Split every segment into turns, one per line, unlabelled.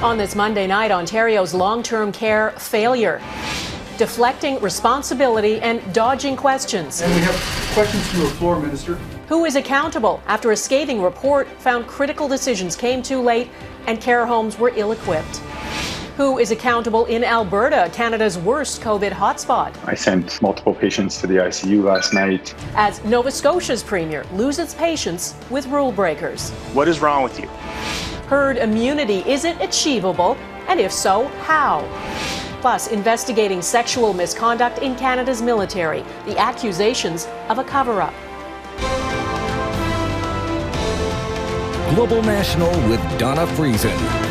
On this Monday night, Ontario's long-term care failure, deflecting responsibility and dodging questions.
And we have questions from the floor, Minister.
Who is accountable after a scathing report found critical decisions came too late and care homes were ill-equipped? Who is accountable in Alberta, Canada's worst COVID hotspot?
I sent multiple patients to the ICU last night.
As Nova Scotia's premier loses patience with rule breakers.
What is wrong with you?
Herd immunity, is it achievable? And if so, how? Plus, investigating sexual misconduct in Canada's military, the accusations of a cover-up.
Global National with Donna Friesen.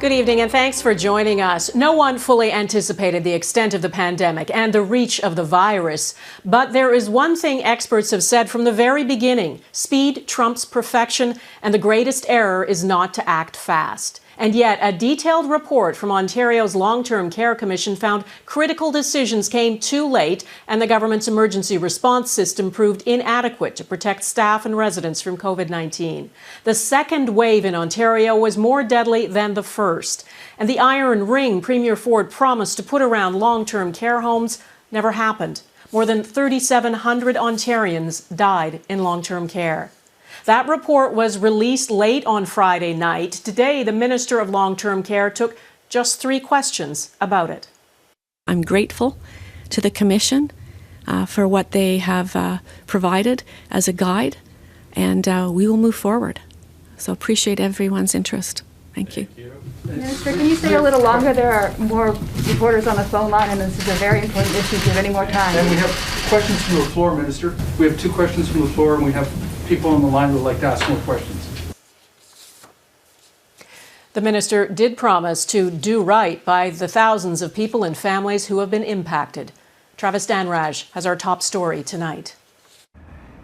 Good evening and thanks for joining us. No one fully anticipated the extent of the pandemic and the reach of the virus. But there is one thing experts have said from the very beginning: speed trumps perfection, and the greatest error is not to act fast. And yet, a detailed report from Ontario's Long-Term Care Commission found critical decisions came too late, and the government's emergency response system proved inadequate to protect staff and residents from COVID-19. The second wave in Ontario was more deadly than the first, and the iron ring Premier Ford promised to put around long-term care homes never happened. More than 3,700 Ontarians died in long-term care. That report was released late on Friday night. Today, the Minister of Long-Term Care took just 3 questions about it.
I'm grateful to the Commission for what they have provided as a guide, and we will move forward. So appreciate everyone's interest. Thank you.
Minister, can you stay a little longer? There are more reporters on the phone line, and this is a very important issue. Do you have any more time?
And we have questions from the floor, Minister. We have 2 questions from the floor, and we have people on the line who would like to ask more questions.
The minister did promise to do right by the thousands of people and families who have been impacted. Travis Dhanraj has our top story tonight.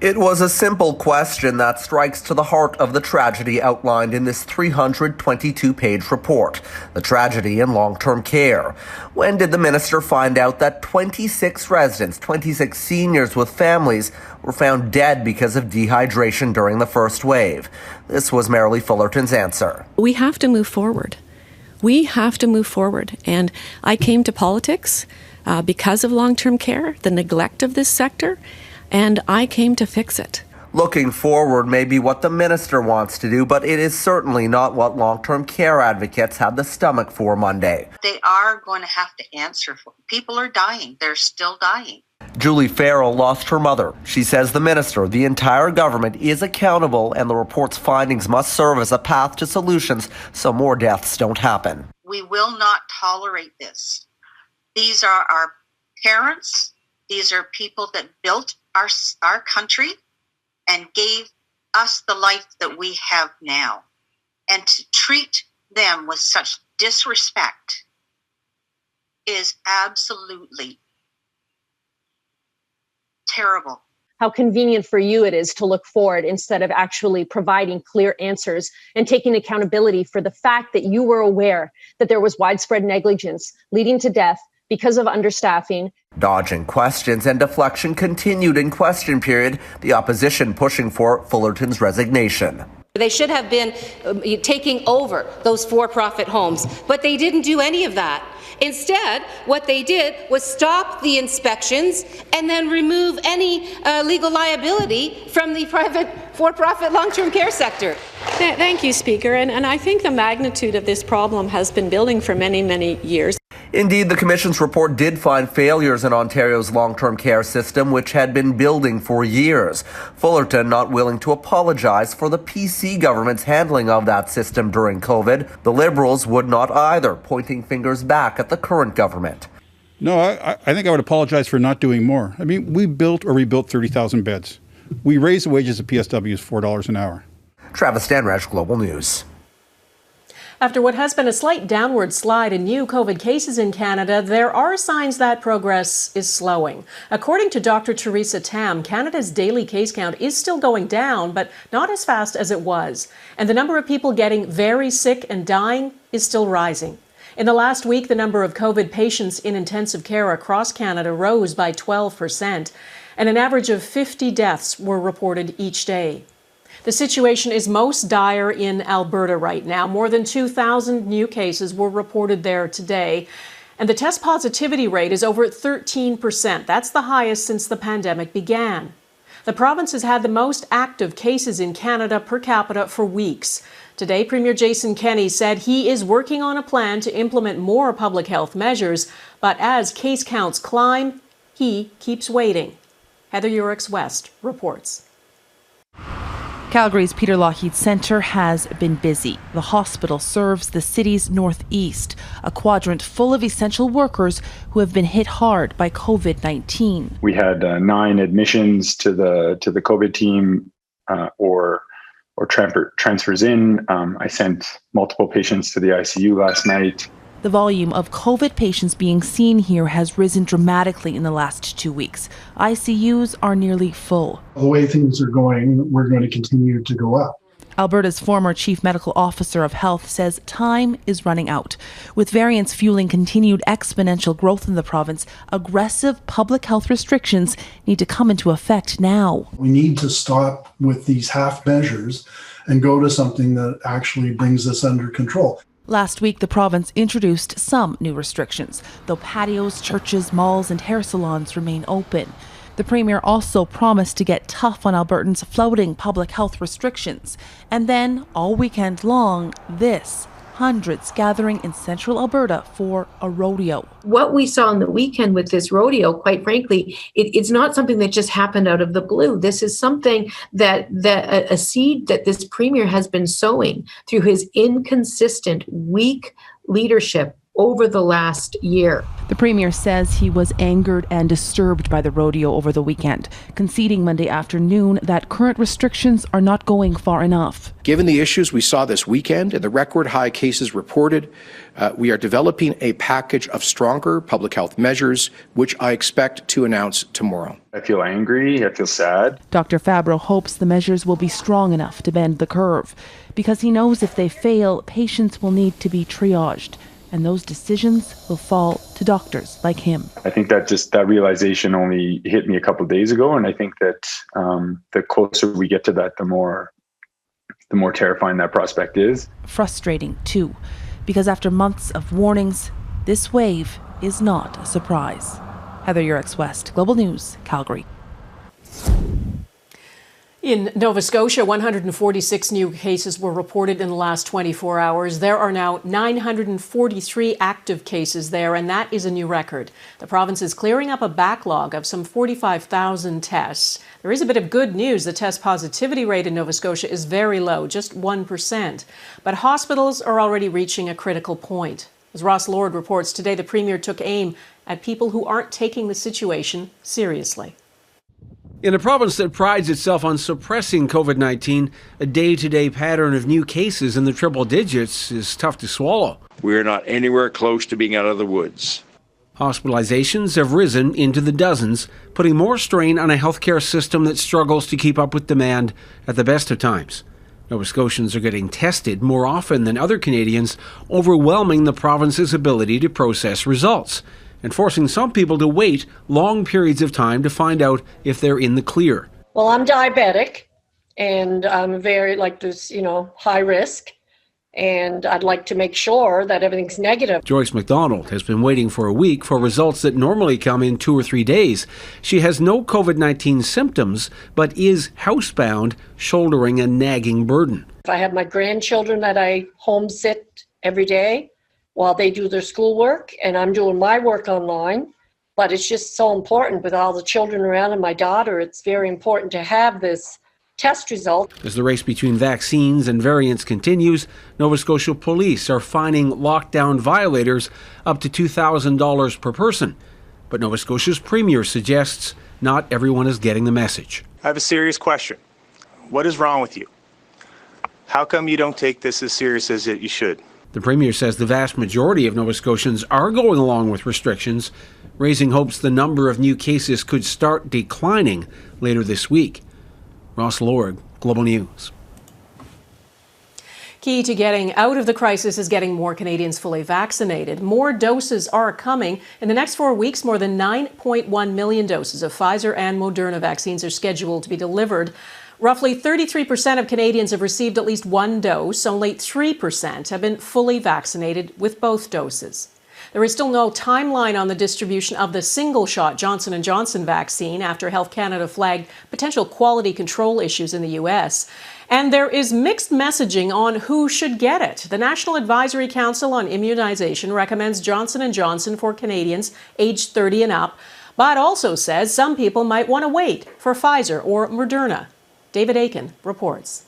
It was a simple question that strikes to the heart of the tragedy outlined in this 322-page report, the tragedy in long-term care. When did the minister find out that 26 residents, 26 seniors with families, were found dead because of dehydration during the first wave? This was Merrilee Fullerton's answer.
We have to move forward. We have to move forward. And I came to politics because of long-term care, the neglect of this sector, and I came to fix it.
Looking forward may be what the minister wants to do, but it is certainly not what long-term care advocates had the stomach for Monday.
They are going to have to answer for it. People are dying. They're still dying.
Julie Farrell lost her mother. She says the minister, the entire government, is accountable, and the report's findings must serve as a path to solutions so more deaths don't happen.
We will not tolerate this. These are our parents. These are people that built our country and gave us the life that we have now. And to treat them with such disrespect is absolutely terrible.
How convenient for you it is to look forward instead of actually providing clear answers and taking accountability for the fact that you were aware that there was widespread negligence leading to death because of understaffing.
Dodging questions and deflection continued in question period, the opposition pushing for Fullerton's resignation.
They should have been taking over those for-profit homes, but they didn't do any of that. Instead, what they did was stop the inspections and then remove any legal liability from the private for-profit long-term care sector.
Thank you, Speaker. And I think the magnitude of this problem has been building for many, many years.
Indeed, the Commission's report did find failures in Ontario's long-term care system, which had been building for years. Fullerton not willing to apologize for the PC government's handling of that system during COVID. The Liberals would not either, pointing fingers back at the current government.
No, I think I would apologize for not doing more. I mean, we built or rebuilt 30,000 beds. We raised the wages of PSWs $4 an hour.
Travis Dhanraj, Global News.
After what has been a slight downward slide in new COVID cases in Canada, there are signs that progress is slowing. According to Dr. Theresa Tam, Canada's daily case count is still going down, but not as fast as it was. And the number of people getting very sick and dying is still rising. In the last week, the number of COVID patients in intensive care across Canada rose by 12%, and an average of 50 deaths were reported each day. The situation is most dire in Alberta right now. More than 2,000 new cases were reported there today. And the test positivity rate is over 13%. That's the highest since the pandemic began. The province has had the most active cases in Canada per capita for weeks. Today, Premier Jason Kenney said he is working on a plan to implement more public health measures, but as case counts climb, he keeps waiting. Heather Urix-West reports.
Calgary's Peter Lougheed Centre has been busy. The hospital serves the city's northeast, a quadrant full of essential workers who have been hit hard by COVID-19.
We had 9 admissions to the COVID team or transfers in. I sent multiple patients to the ICU last night.
The volume of COVID patients being seen here has risen dramatically in the last 2 weeks. ICUs are nearly full.
The way things are going, we're going to continue to go up.
Alberta's former Chief Medical Officer of Health says time is running out. With variants fueling continued exponential growth in the province, aggressive public health restrictions need to come into effect now.
We need to stop with these half measures and go to something that actually brings this under control.
Last week, the province introduced some new restrictions, though patios, churches, malls, and hair salons remain open. The Premier also promised to get tough on Albertans flouting public health restrictions. And then, all weekend long, hundreds gathering in central Alberta for a rodeo.
What we saw on the weekend with this rodeo, quite frankly, it's not something that just happened out of the blue. This is something that a seed that this Premier has been sowing through his inconsistent, weak leadership over the last year.
The Premier says he was angered and disturbed by the rodeo over the weekend, conceding Monday afternoon that current restrictions are not going far enough.
Given the issues we saw this weekend and the record high cases reported, we are developing a package of stronger public health measures, which I expect to announce tomorrow.
I feel angry. I feel sad.
Dr. Fabro hopes the measures will be strong enough to bend the curve, because he knows if they fail, patients will need to be triaged. And those decisions will fall to doctors like him.
I think that realization only hit me a couple of days ago, and I think that the closer we get to that, the more terrifying that prospect is.
Frustrating too, because after months of warnings, this wave is not a surprise. Heather Urix-West, Global News, Calgary.
In Nova Scotia, 146 new cases were reported in the last 24 hours. There are now 943 active cases there, and that is a new record. The province is clearing up a backlog of some 45,000 tests. There is a bit of good news. The test positivity rate in Nova Scotia is very low, just 1%. But hospitals are already reaching a critical point. As Ross Lord reports today, the Premier took aim at people who aren't taking the situation seriously.
In a province that prides itself on suppressing COVID-19, a day-to-day pattern of new cases in the triple digits is tough to swallow.
We're not anywhere close to being out of the woods.
Hospitalizations have risen into the dozens, putting more strain on a healthcare system that struggles to keep up with demand at the best of times. Nova Scotians are getting tested more often than other Canadians, overwhelming the province's ability to process results, and forcing some people to wait long periods of time to find out if they're in the clear.
Well, I'm diabetic, and I'm very, high risk, and I'd like to make sure that everything's negative.
Joyce McDonald has been waiting for a week for results that normally come in 2 or 3 days. She has no COVID-19 symptoms, but is housebound, shouldering a nagging burden.
I have my grandchildren that I home sit every day while they do their schoolwork, and I'm doing my work online. But it's just so important with all the children around and my daughter. It's very important to have this test result.
As the race between vaccines and variants continues, Nova Scotia police are fining lockdown violators up to $2,000 per person. But Nova Scotia's Premier suggests not everyone is getting the message.
I have a serious question. What is wrong with you? How come you don't take this as serious as you should?
The Premier says the vast majority of Nova Scotians are going along with restrictions, raising hopes the number of new cases could start declining later this week. Ross Lord, Global News.
Key to getting out of the crisis is getting more Canadians fully vaccinated. More doses are coming. In the next 4 weeks, more than 9.1 million doses of Pfizer and Moderna vaccines are scheduled to be delivered. Roughly 33% of Canadians have received at least one dose. Only 3% have been fully vaccinated with both doses. There is still no timeline on the distribution of the single-shot Johnson & Johnson vaccine after Health Canada flagged potential quality control issues in the U.S. And there is mixed messaging on who should get it. The National Advisory Council on Immunization recommends Johnson & Johnson for Canadians aged 30 and up, but also says some people might want to wait for Pfizer or Moderna. David Aiken reports.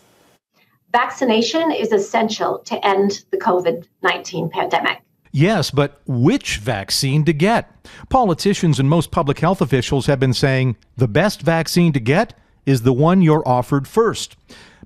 Vaccination is essential to end the COVID-19 pandemic.
Yes, but which vaccine to get? Politicians and most public health officials have been saying the best vaccine to get is the one you're offered first.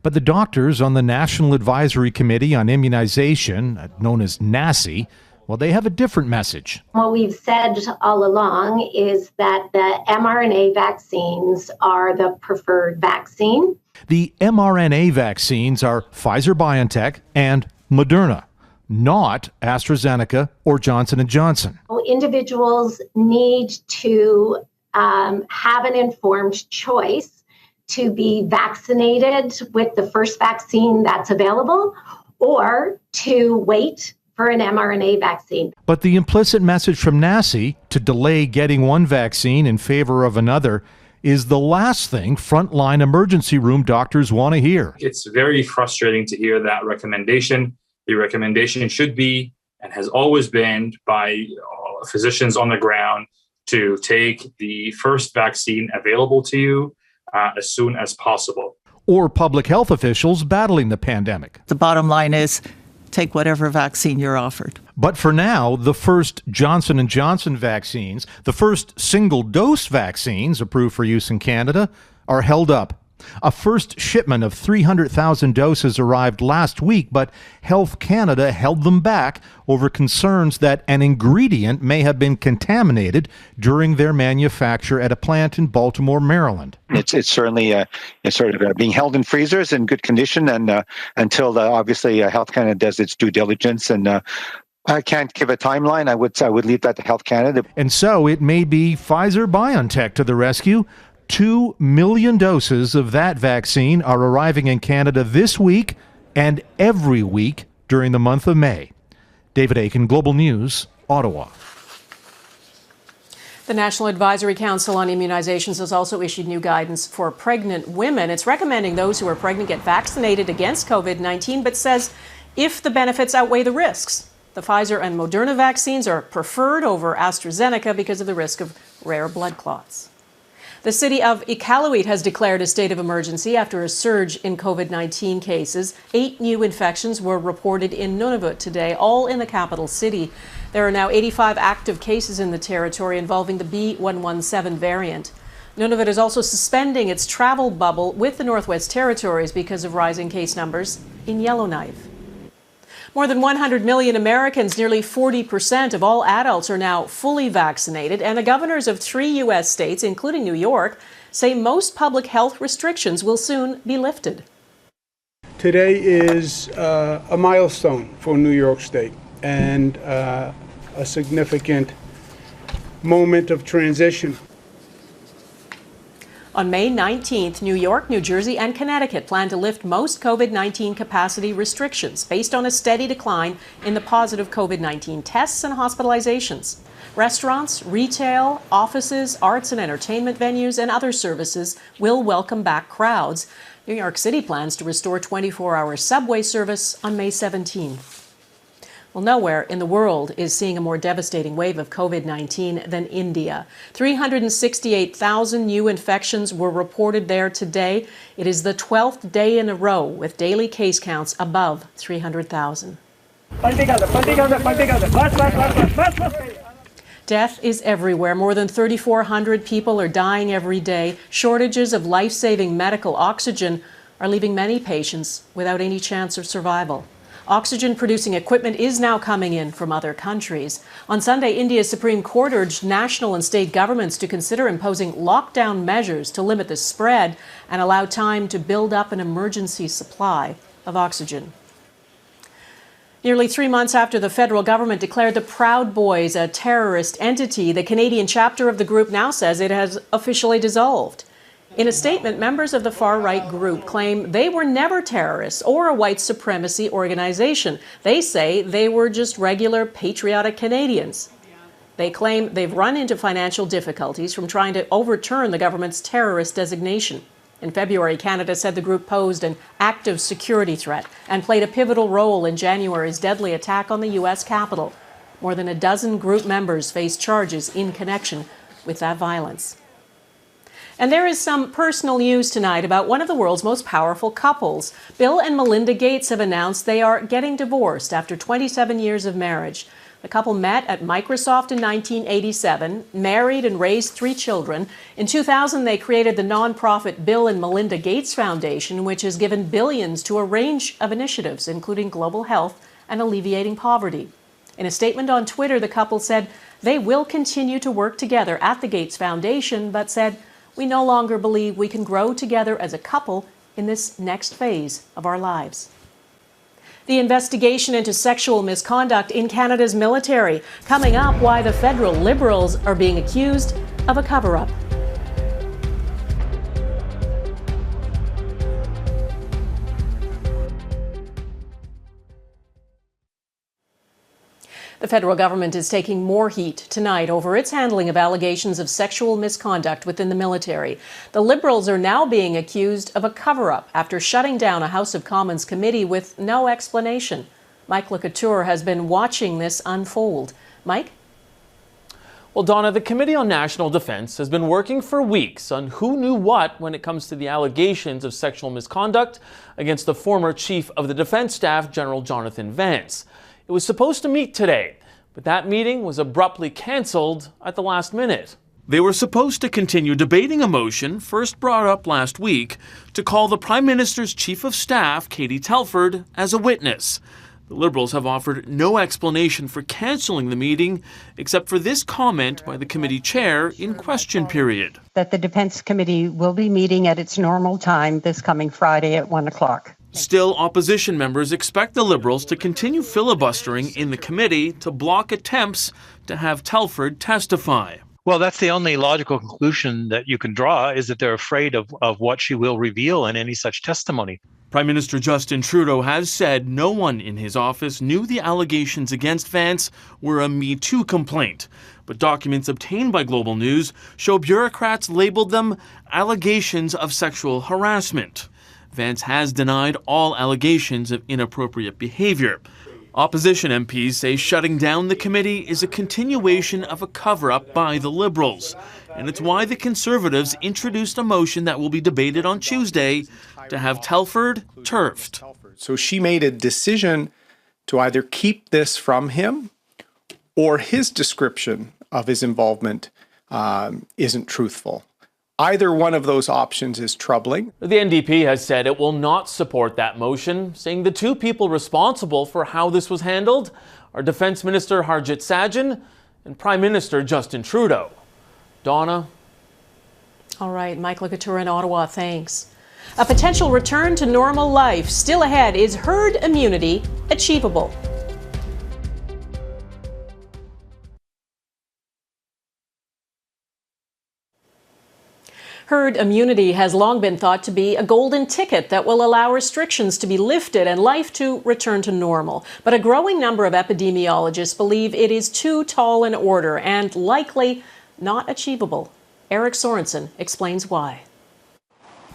But the doctors on the National Advisory Committee on Immunization, known as NACI, well, they have a different message.
What we've said all along is that the mRNA vaccines are the preferred vaccine.
The mRNA vaccines are Pfizer-BioNTech and Moderna, not AstraZeneca or Johnson & Johnson.
Individuals need to have an informed choice to be vaccinated with the first vaccine that's available or to wait for an mRNA vaccine.
But the implicit message from NACI to delay getting one vaccine in favor of another is the last thing frontline emergency room doctors want to hear.
It's very frustrating to hear that recommendation. The recommendation should be, and has always been, by physicians on the ground to take the first vaccine available to you as soon as possible.
Or public health officials battling the pandemic.
The bottom line is, take whatever vaccine you're offered.
But for now, the first Johnson & Johnson vaccines, the first single-dose vaccines approved for use in Canada, are held up. A first shipment of 300,000 doses arrived last week, but Health Canada held them back over concerns that an ingredient may have been contaminated during their manufacture at a plant in Baltimore, Maryland.
It's certainly being held in freezers in good condition, and until obviously Health Canada does its due diligence. And I can't give a timeline. I would leave that to Health Canada.
And so it may be Pfizer-BioNTech to the rescue. 2 million doses of that vaccine are arriving in Canada this week and every week during the month of May. David Aiken, Global News, Ottawa.
The National Advisory Council on Immunizations has also issued new guidance for pregnant women. It's recommending those who are pregnant get vaccinated against COVID-19, but says if the benefits outweigh the risks. The Pfizer and Moderna vaccines are preferred over AstraZeneca because of the risk of rare blood clots. The city of Iqaluit has declared a state of emergency after a surge in COVID-19 cases. 8 new infections were reported in Nunavut today, all in the capital city. There are now 85 active cases in the territory involving the B117 variant. Nunavut is also suspending its travel bubble with the Northwest Territories because of rising case numbers in Yellowknife. More than 100 million Americans, nearly 40% of all adults, are now fully vaccinated, and the governors of 3 U.S. states, including New York, say most public health restrictions will soon be lifted.
Today is a milestone for New York State and a significant moment of transition.
On May 19th, New York, New Jersey, and Connecticut plan to lift most COVID-19 capacity restrictions based on a steady decline in the positive COVID-19 tests and hospitalizations. Restaurants, retail, offices, arts and entertainment venues, and other services will welcome back crowds. New York City plans to restore 24-hour subway service on May 17th. Well, nowhere in the world is seeing a more devastating wave of COVID-19 than India. 368,000 new infections were reported there today. It is the 12th day in a row with daily case counts above 300,000. Death is everywhere. More than 3,400 people are dying every day. Shortages of life-saving medical oxygen are leaving many patients without any chance of survival. Oxygen-producing equipment is now coming in from other countries. On Sunday, India's Supreme Court urged national and state governments to consider imposing lockdown measures to limit the spread and allow time to build up an emergency supply of oxygen. Nearly 3 months after the federal government declared the Proud Boys a terrorist entity, the Canadian chapter of the group now says it has officially dissolved. In a statement, members of the far-right group claim they were never terrorists or a white supremacy organization. They say they were just regular patriotic Canadians. They claim they've run into financial difficulties from trying to overturn the government's terrorist designation. In February, Canada said the group posed an active security threat and played a pivotal role in January's deadly attack on the U.S. Capitol. More than a dozen group members face charges in connection with that violence. And there is some personal news tonight about one of the world's most powerful couples. Bill and Melinda Gates have announced they are getting divorced after 27 years of marriage. The couple met at Microsoft in 1987, married and raised 3 children. In 2000, they created the nonprofit Bill and Melinda Gates Foundation, which has given billions to a range of initiatives, including global health and alleviating poverty. In a statement on Twitter, the couple said they will continue to work together at the Gates Foundation, but said, "We no longer believe we can grow together as a couple in this next phase of our lives." The investigation into sexual misconduct in Canada's military. Coming up, why the federal Liberals are being accused of a cover-up. The federal government is taking more heat tonight over its handling of allegations of sexual misconduct within the military. The Liberals are now being accused of a cover-up after shutting down a House of Commons committee with no explanation. Mike LeCouture has been watching this unfold. Mike?
Well, Donna, the Committee on National Defense has been working for weeks on who knew what when it comes to the allegations of sexual misconduct against the former Chief of the Defense Staff, General Jonathan Vance. It was supposed to meet today, but that meeting was abruptly cancelled at the last minute. They were supposed to continue debating a motion first brought up last week to call the Prime Minister's Chief of Staff, Katie Telford, as a witness. The Liberals have offered no explanation for cancelling the meeting, except for this comment by the committee chair in question period.
That the Defense Committee will be meeting at its normal time this coming Friday at 1 o'clock.
Still, opposition members expect the Liberals to continue filibustering in the committee to block attempts to have Telford testify.
Well, that's the only logical conclusion that you can draw, is that they're afraid of what she will reveal in any such testimony.
Prime Minister Justin Trudeau has said no one in his office knew the allegations against Vance were a Me Too complaint. But documents obtained by Global News show bureaucrats labeled them allegations of sexual harassment. Vance has denied all allegations of inappropriate behavior. Opposition MPs say shutting down the committee is a continuation of a cover-up by the Liberals. And it's why the Conservatives introduced a motion that will be debated on Tuesday to have Telford turfed.
So she made a decision to either keep this from him or his description of his involvement isn't truthful. Either one of those options is troubling.
The NDP has said it will not support that motion, saying the 2 people responsible for how this was handled are Defence Minister Harjit Sajjan and Prime Minister Justin Trudeau. Donna?
All right, Mike LeCouture in Ottawa, thanks. A potential return to normal life still ahead. Is herd immunity achievable? Herd immunity has long been thought to be a golden ticket that will allow restrictions to be lifted and life to return to normal. But a growing number of epidemiologists believe it is too tall an order and likely not achievable. Eric Sorensen explains why.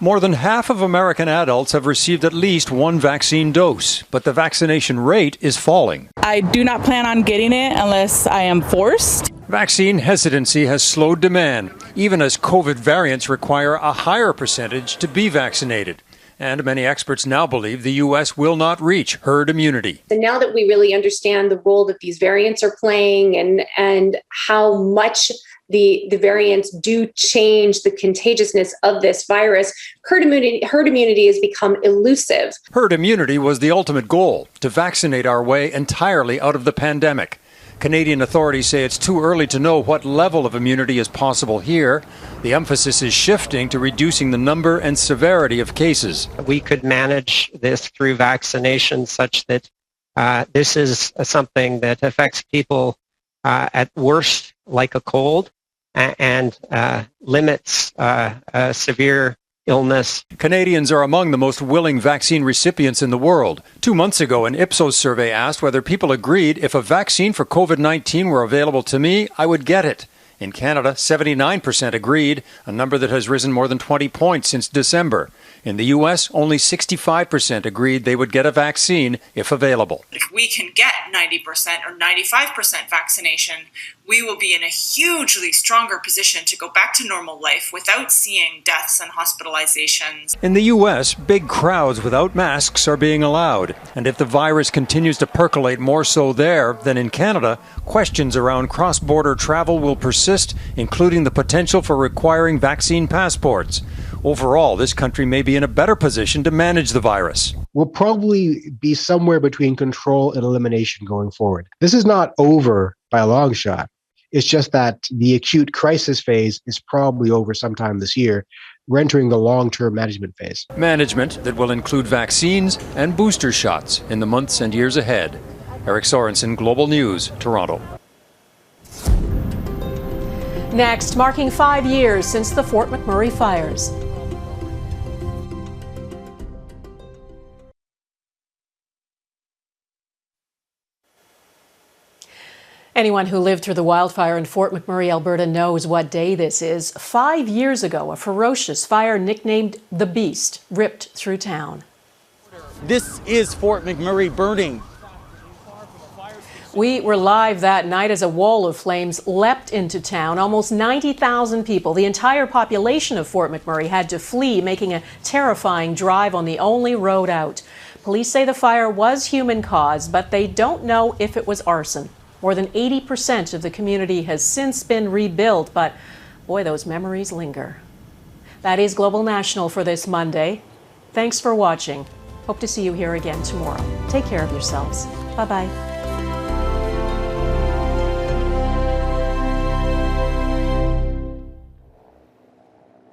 More than half of American adults have received at least one vaccine dose, but the vaccination rate is falling.
I do not plan on getting it unless I am forced.
Vaccine hesitancy has slowed demand, even as COVID variants require a higher percentage to be vaccinated. And many experts now believe the U.S. will not reach herd immunity.
And now that we really understand the role that these variants are playing and how much the variants do change the contagiousness of this virus, herd immunity has become elusive.
Herd immunity was the ultimate goal, to vaccinate our way entirely out of the pandemic. Canadian authorities say it's too early to know what level of immunity is possible here. The emphasis is shifting to reducing the number and severity of cases.
We could manage this through vaccination such that this is something that affects people at worst like a cold, and limits severe illness.
Canadians are among the most willing vaccine recipients in the world. 2 months ago, an Ipsos survey asked whether people agreed if a vaccine for COVID-19 were available to me, I would get it. In Canada, 79% agreed, a number that has risen more than 20 points since December. In the U.S., only 65% agreed they would get a vaccine if available.
If we can get 90% or 95% vaccination, we will be in a hugely stronger position to go back to normal life without seeing deaths and hospitalizations.
In the U.S., big crowds without masks are being allowed. And if the virus continues to percolate more so there than in Canada, questions around cross-border travel will persist, including the potential for requiring vaccine passports. Overall, this country may be in a better position to manage the virus.
We'll probably be somewhere between control and elimination going forward. This is not over by a long shot. It's just that the acute crisis phase is probably over sometime this year. We're entering the long-term management phase.
Management that will include vaccines and booster shots in the months and years ahead. Eric Sorensen, Global News, Toronto.
Next, marking 5 years since the Fort McMurray fires. Anyone who lived through the wildfire in Fort McMurray, Alberta knows what day this is. 5 years ago, a ferocious fire nicknamed the Beast ripped through town.
This is Fort McMurray burning.
We were live that night as a wall of flames leapt into town. Almost 90,000 people, the entire population of Fort McMurray, had to flee, making a terrifying drive on the only road out. Police say the fire was human-caused, but they don't know if it was arson. More than 80% of the community has since been rebuilt, but boy, those memories linger. That is Global National for this Monday. Thanks for watching. Hope to see you here again tomorrow. Take care of yourselves. Bye-bye.